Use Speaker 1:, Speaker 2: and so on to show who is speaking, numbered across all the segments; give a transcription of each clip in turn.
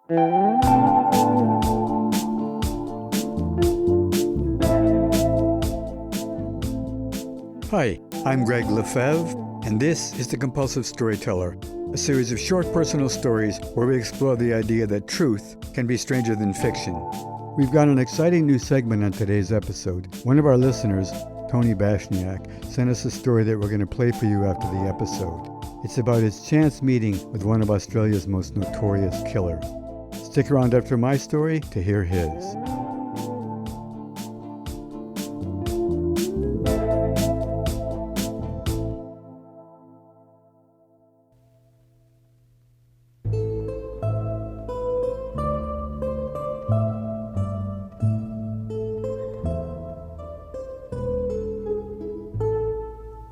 Speaker 1: Hi, I'm Gregg, and this is The Compulsive Storyteller, a series of short personal stories where we explore the idea that truth can be stranger than fiction. We've got an exciting new segment on today's episode. One of our listeners, Tony Bosnyak, sent us a story that we're going to play for you after the episode. It's about his chance meeting with one of Australia's most notorious killers. Stick around after my story to hear his.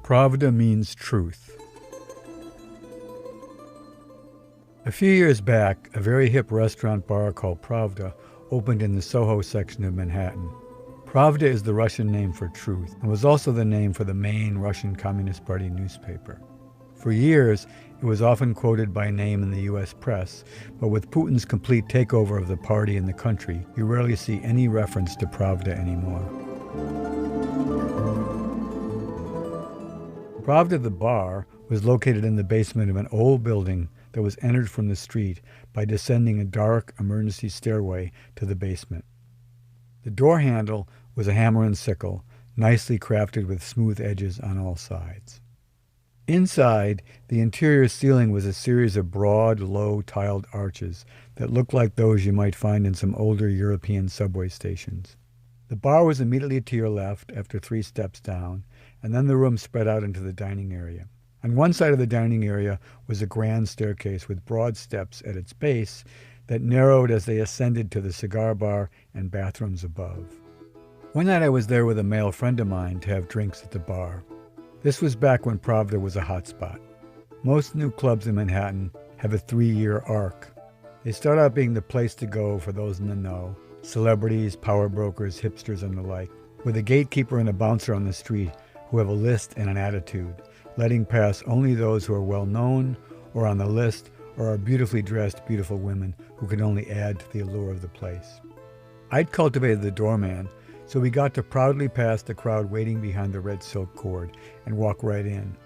Speaker 1: Pravda means truth. A few years back, a very hip restaurant bar called Pravda opened in the Soho section of Manhattan. Pravda is the Russian name for truth and was also the name for the main Russian Communist Party newspaper. For years, it was often quoted by name in the U.S. press, but with Putin's complete takeover of the party in the country, you rarely see any reference to Pravda anymore. Pravda, the bar, was located in the basement of an old building that was entered from the street by descending a dark emergency stairway to the basement. The door handle was a hammer and sickle, nicely crafted with smooth edges on all sides. Inside, the interior ceiling was a series of broad, low, tiled arches that looked like those you might find in some older European subway stations. The bar was immediately to your left after 3 steps down, and then the room spread out into the dining area. On one side of the dining area was a grand staircase with broad steps at its base that narrowed as they ascended to the cigar bar and bathrooms above. One night I was there with a male friend of mine to have drinks at the bar. This was back when Pravda was a hotspot. Most new clubs in Manhattan have a 3-year arc. They start out being the place to go for those in the know, celebrities, power brokers, hipsters, and the like, with a gatekeeper and a bouncer on the street who have a list and an attitude, letting pass only those who are well known or on the list or are beautifully dressed, beautiful women who can only add to the allure of the place. I'd cultivated the doorman, so we got to proudly pass the crowd waiting behind the red silk cord and walk right in.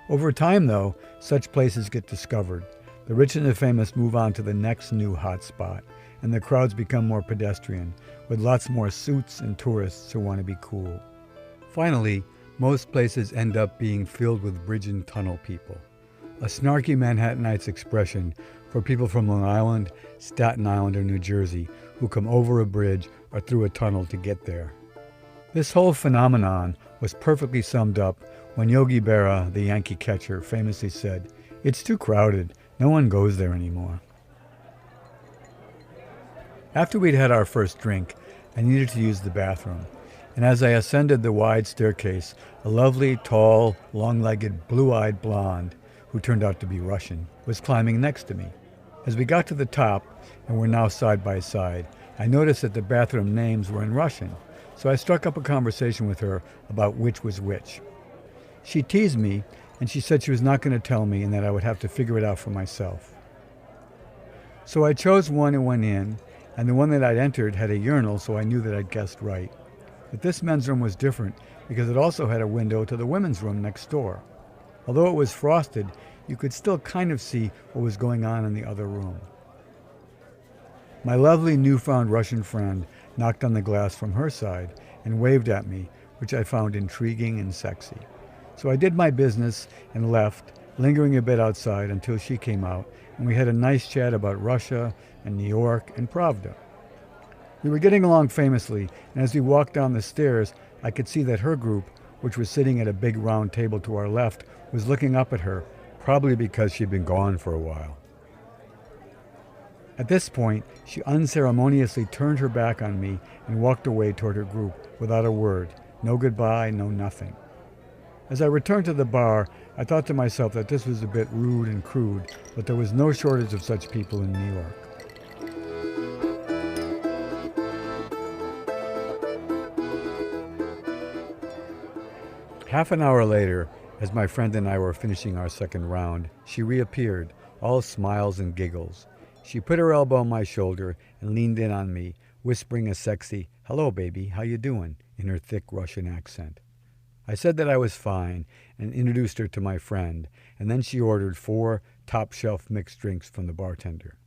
Speaker 1: Over time, though, such places get discovered. The rich and the famous move on to the next new hot spot, and the crowds become more pedestrian, with lots more suits and tourists who want to be cool. Finally, most places end up being filled with bridge and tunnel people, a snarky Manhattanites expression for people from Long Island, Staten Island, or New Jersey who come over a bridge or through a tunnel to get there. This whole phenomenon was perfectly summed up when Yogi Berra, the Yankee catcher, famously said, "It's too crowded, no one goes there anymore." After we'd had our first drink, I needed to use the bathroom, and as I ascended the wide staircase, a lovely, tall, long-legged, blue-eyed blonde, who turned out to be Russian, was climbing next to me. As we got to the top, and were now side by side, I noticed that the bathroom names were in Russian, so I struck up a conversation with her about which was which. She teased me, and she said she was not going to tell me and that I would have to figure it out for myself. So I chose one and went in, and the one that I'd entered had a urinal, so I knew that I'd guessed right. But this men's room was different because it also had a window to the women's room next door. Although it was frosted, you could still kind of see what was going on in the other room. My lovely newfound Russian friend knocked on the glass from her side and waved at me, which I found intriguing and sexy. So I did my business and left, lingering a bit outside until she came out, and we had a nice chat about Russia and New York and Pravda. We were getting along famously, and as we walked down the stairs, I could see that her group, which was sitting at a big round table to our left, was looking up at her, probably because she'd been gone for a while. At this point, she unceremoniously turned her back on me and walked away toward her group without a word, no goodbye, no nothing. As I returned to the bar, I thought to myself that this was a bit rude and crude, but there was no shortage of such people in New York. Half an hour later, as my friend and I were finishing our second round, she reappeared, all smiles and giggles. She put her elbow on my shoulder and leaned in on me, whispering a sexy, "Hello, baby, how you doing?" in her thick Russian accent. I said that I was fine and introduced her to my friend, and then she ordered 4 top-shelf mixed drinks from the bartender.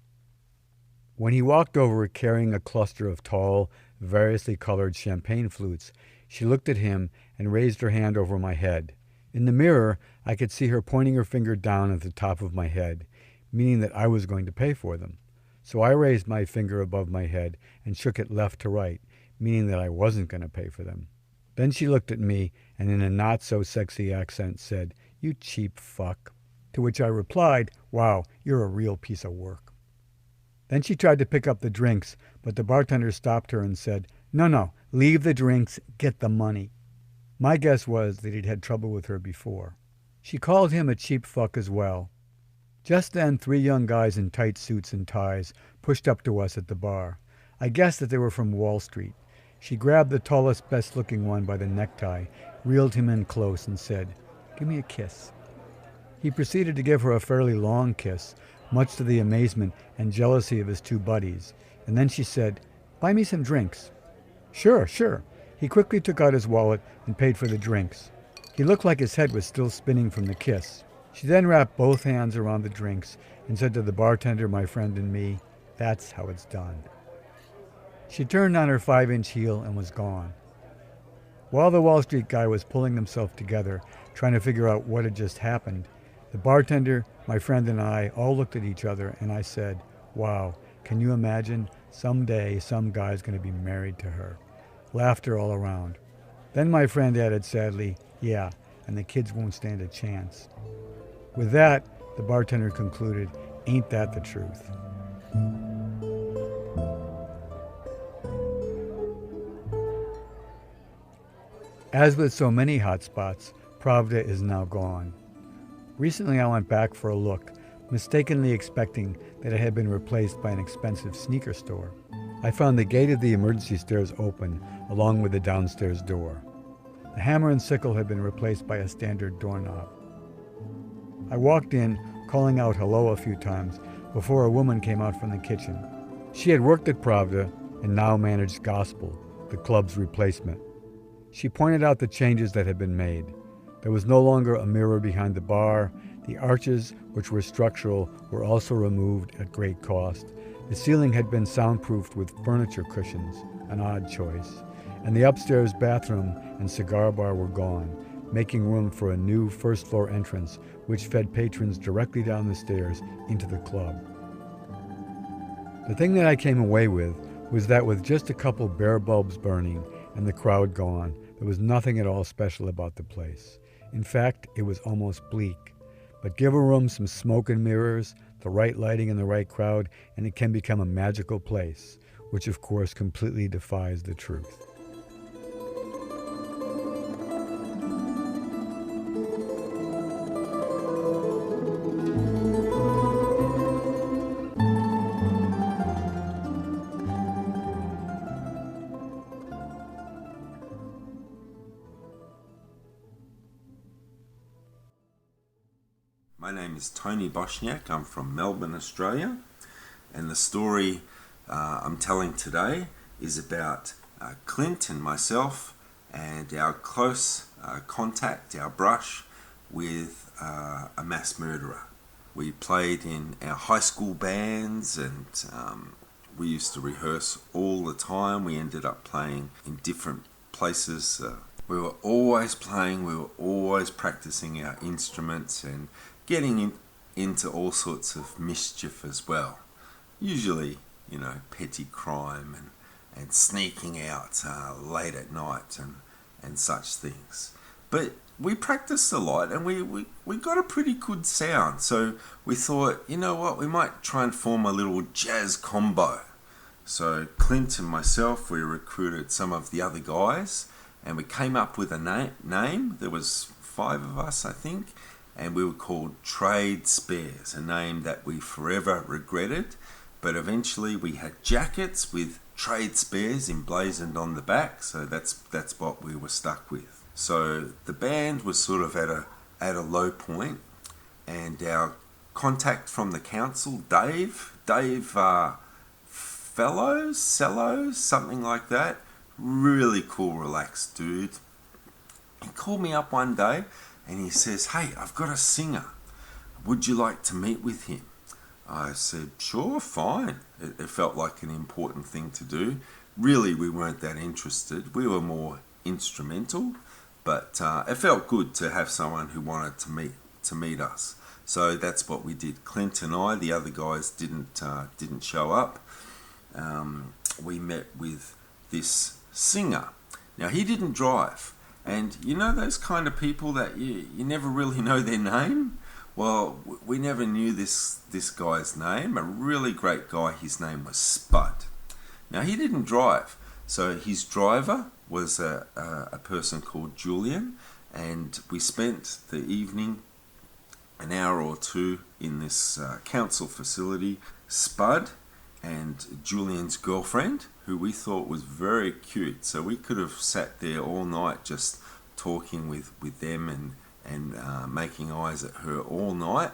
Speaker 1: When he walked over carrying a cluster of tall, variously colored champagne flutes, she looked at him and raised her hand over my head. In the mirror, I could see her pointing her finger down at the top of my head, meaning that I was going to pay for them. So I raised my finger above my head and shook it left to right, meaning that I wasn't going to pay for them. Then she looked at me and in a not-so-sexy accent said, "You cheap fuck." To which I replied, "Wow, you're a real piece of work." Then she tried to pick up the drinks, but the bartender stopped her and said, No, leave the drinks, get the money." My guess was that he'd had trouble with her before. She called him a cheap fuck as well. Just then 3 young guys in tight suits and ties pushed up to us at the bar. I guessed that they were from Wall Street. She grabbed the tallest, best-looking one by the necktie, reeled him in close, and said, "Give me a kiss." He proceeded to give her a fairly long kiss, much to the amazement and jealousy of his 2 buddies, and then she said, "Buy me some drinks." Sure. He quickly took out his wallet and paid for the drinks. He looked like his head was still spinning from the kiss. She then wrapped both hands around the drinks and said to the bartender, my friend, and me, "That's how it's done." She turned on her 5-inch heel and was gone. While the Wall Street guy was pulling himself together, trying to figure out what had just happened, the bartender, my friend, and I all looked at each other, and I said, "Wow, can you imagine? Someday some guy's going to be married to her." Laughter all around. Then my friend added sadly, "Yeah, and the kids won't stand a chance." With that, the bartender concluded, "Ain't that the truth?" As with so many hot spots, Pravda is now gone. Recently I went back for a look, mistakenly expecting that it had been replaced by an expensive sneaker store. I found the gate of the emergency stairs open, along with the downstairs door. The hammer and sickle had been replaced by a standard doorknob. I walked in, calling out hello a few times, before a woman came out from the kitchen. She had worked at Pravda and now managed Gospel, the club's replacement. She pointed out the changes that had been made. There was no longer a mirror behind the bar. The arches, which were structural, were also removed at great cost. The ceiling had been soundproofed with furniture cushions, an odd choice, and the upstairs bathroom and cigar bar were gone, making room for a new first-floor entrance which fed patrons directly down the stairs into the club. The thing that I came away with was that with just a couple bare bulbs burning and the crowd gone, there was nothing at all special about the place. In fact, it was almost bleak. But give a room some smoke and mirrors, the right lighting and the right crowd, and it can become a magical place, which of course completely defies the truth.
Speaker 2: My name is Tony Bosnyak. I'm from Melbourne, Australia, and the story I'm telling today is about Clint and myself and our close contact, our brush with a mass murderer. We played in our high school bands and we used to rehearse all the time. We ended up playing in different places. We were always playing, we were always practicing our instruments and getting into all sorts of mischief as well. Usually, petty crime and sneaking out late at night and such things. But we practiced a lot and we got a pretty good sound. So we thought, you know what, we might try and form a little jazz combo. So Clint and myself, we recruited some of the other guys and we came up with a name. There was 5 of us, I think. And we were called Trade Spares, a name that we forever regretted. But eventually we had jackets with Trade Spares emblazoned on the back, so that's what we were stuck with. So the band was sort of at a low point, and our contact from the council, Dave Fellows, something like that. Really cool, relaxed dude. He called me up one day and he says, "Hey, I've got a singer. Would you like to meet with him?" I said, "Sure, fine." It felt like an important thing to do. Really, we weren't that interested. We were more instrumental, but it felt good to have someone who wanted to meet us. So that's what we did. Clint and I, the other guys didn't show up. We met with this singer. Now, he didn't drive. And you know those kind of people that you never really know their name? Well, we never knew this guy's name. A really great guy. His name was Spud. Now, he didn't drive. So his driver was a person called Julian. And we spent the evening, an hour or two, in this council facility. Spud and Julian's girlfriend, who we thought was very cute. So we could have sat there all night just talking with them and making eyes at her all night.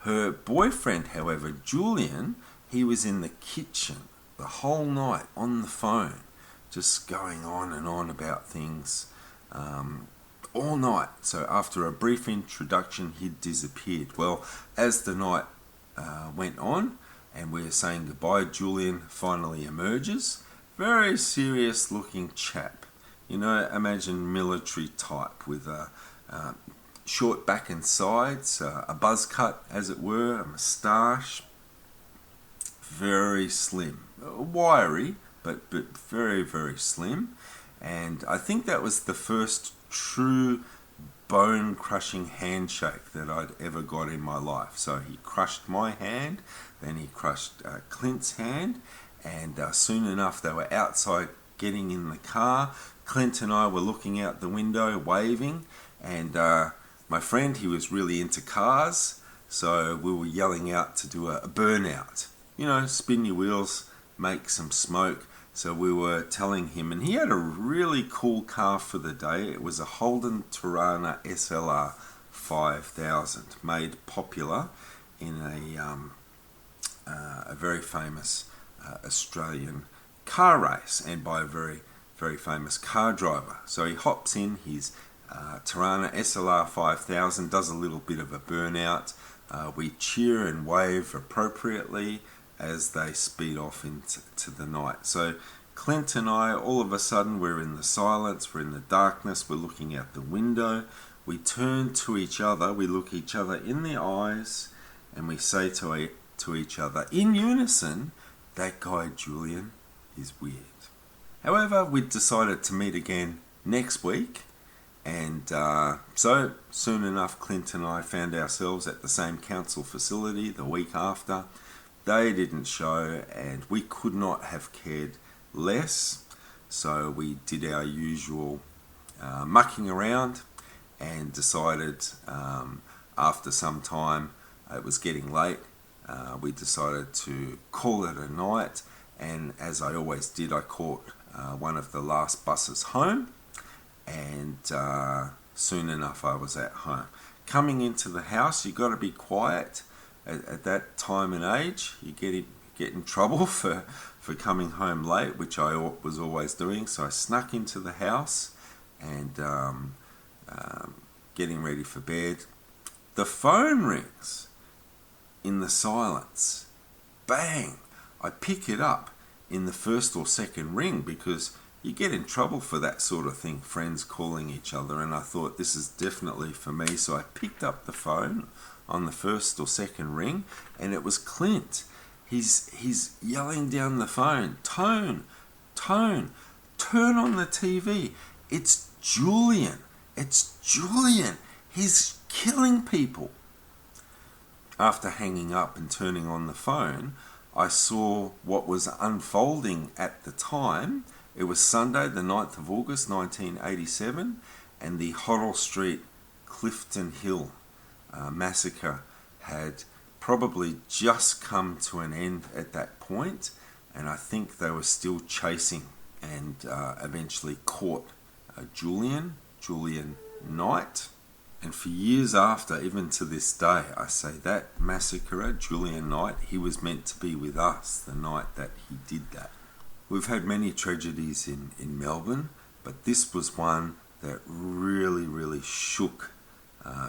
Speaker 2: Her boyfriend, however, Julian, he was in the kitchen the whole night on the phone, just going on and on about things all night. So after a brief introduction, he disappeared. Well, as the night went on, and we're saying goodbye, Julian finally emerges. Very serious looking chap. You know, imagine military type with a short back and sides, a buzz cut as it were, a moustache. Very slim. Wiry, but very, very slim. And I think that was the first true bone-crushing handshake that I'd ever got in my life. So he crushed my hand, then he crushed Clint's hand, and soon enough they were outside getting in the car. Clint and I were looking out the window, waving, and my friend, he was really into cars, so we were yelling out to do a burnout. You know, spin your wheels, make some smoke. So we were telling him, and he had a really cool car for the day. It was a Holden Tirana SLR 5000, made popular in a very famous Australian car race, and by a very, very famous car driver. So he hops in his Tirana SLR 5000, does a little bit of a burnout. We cheer and wave appropriately as they speed off into the night. So Clint and I, all of a sudden, we're in the silence, we're in the darkness, we're looking out the window. We turn to each other, we look each other in the eyes, and we say to each other in unison, "That guy Julian is weird." However, we decided to meet again next week, and so soon enough Clint and I found ourselves at the same council facility the week after. They didn't show, and we could not have cared less, so we did our usual mucking around and decided after some time, it was getting late, we decided to call it a night, and as I always did, I caught one of the last buses home, and soon enough I was at home. Coming into the house, you got to be quiet. At that time and age, you get in trouble for coming home late, which I was always doing. So I snuck into the house and getting ready for bed. The phone rings in the silence. Bang! I pick it up in the first or second ring because you get in trouble for that sort of thing, friends calling each other, and I thought this is definitely for me. So I picked up the phone on the first or second ring, and it was Clint. He's yelling down the phone, Tone, turn on the TV. It's Julian. He's killing people. After hanging up and turning on the phone, I saw what was unfolding at the time. It was Sunday, the 9th of August, 1987, and the Hoddle Street, Clifton Hill massacre had probably just come to an end at that point, and I think they were still chasing and eventually caught Julian Knight. And for years after, even to this day, I say that massacrer, Julian Knight, he was meant to be with us the night that he did that. We've had many tragedies in Melbourne, but this was one that really shook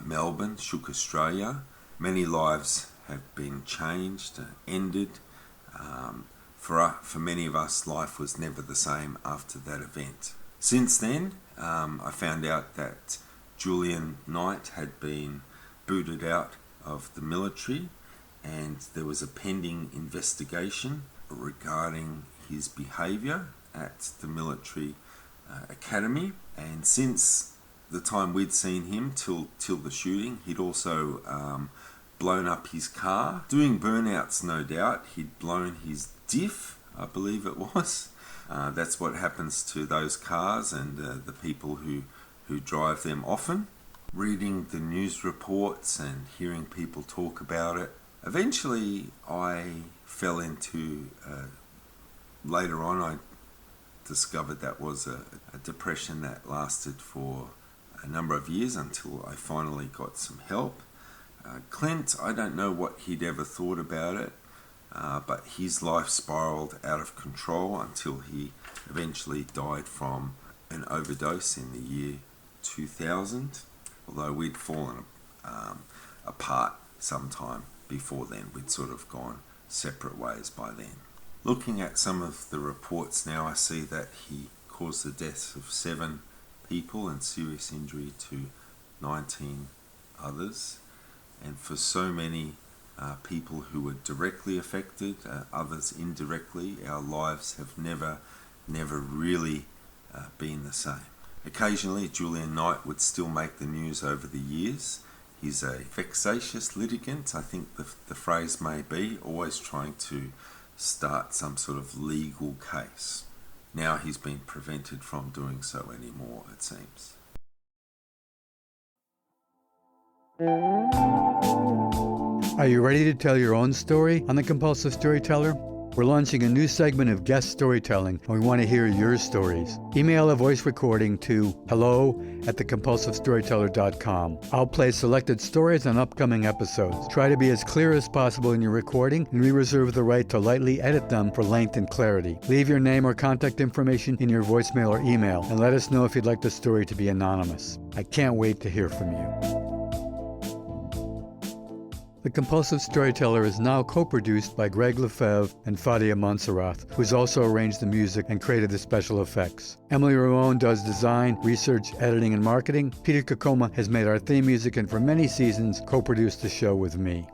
Speaker 2: Melbourne, shook Australia. Many lives have been changed, ended. For many of us, life was never the same after that event. Since then, I found out that Julian Knight had been booted out of the military, and there was a pending investigation regarding his behaviour at the military academy. And since the time we'd seen him till the shooting, he'd also blown up his car, doing burnouts, no doubt. He'd blown his diff, I believe it was. That's what happens to those cars and the people who drive them often. Reading the news reports and hearing people talk about it. Eventually I fell into, later on I discovered that was a depression that lasted for a number of years until I finally got some help. Clint, I don't know what he'd ever thought about it, but his life spiraled out of control until he eventually died from an overdose in the year 2000, although we'd fallen apart sometime before then. We'd sort of gone separate ways by then. Looking at some of the reports now, I see that he caused the deaths of 7 people and serious injury to 19 others. And for so many people who were directly affected, others indirectly, our lives have never really been the same. Occasionally, Julian Knight would still make the news over the years. He's a vexatious litigant, I think the phrase may be, always trying to start some sort of legal case. Now he's been prevented from doing so anymore, it seems.
Speaker 1: Are you ready to tell your own story on The Compulsive Storyteller? We're launching a new segment of guest storytelling, and we want to hear your stories. Email a voice recording to hello@thecompulsivestoryteller.com. I'll play selected stories on upcoming episodes. Try to be as clear as possible in your recording, and we reserve the right to lightly edit them for length and clarity. Leave your name or contact information in your voicemail or email, and let us know if you'd like the story to be anonymous. I can't wait to hear from you. The Compulsive Storyteller is now co-produced by Gregg and Fadia Montserrat, who's also arranged the music and created the special effects. Emily Ramon does design, research, editing, and marketing. Peter Kokoma has made our theme music and for many seasons co-produced the show with me.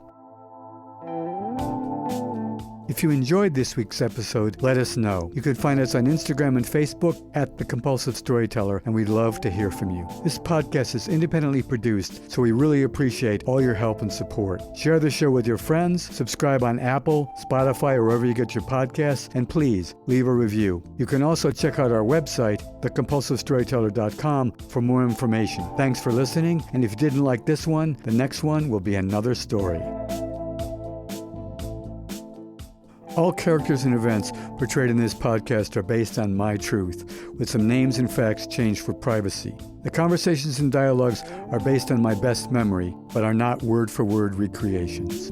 Speaker 1: If you enjoyed this week's episode, let us know. You can find us on Instagram and Facebook at The Compulsive Storyteller, and we'd love to hear from you. This podcast is independently produced, so we really appreciate all your help and support. Share the show with your friends, subscribe on Apple, Spotify, or wherever you get your podcasts, and please leave a review. You can also check out our website, thecompulsivestoryteller.com, for more information. Thanks for listening, and if you didn't like this one, the next one will be another story. All characters and events portrayed in this podcast are based on my truth, with some names and facts changed for privacy. The conversations and dialogues are based on my best memory, but are not word-for-word recreations.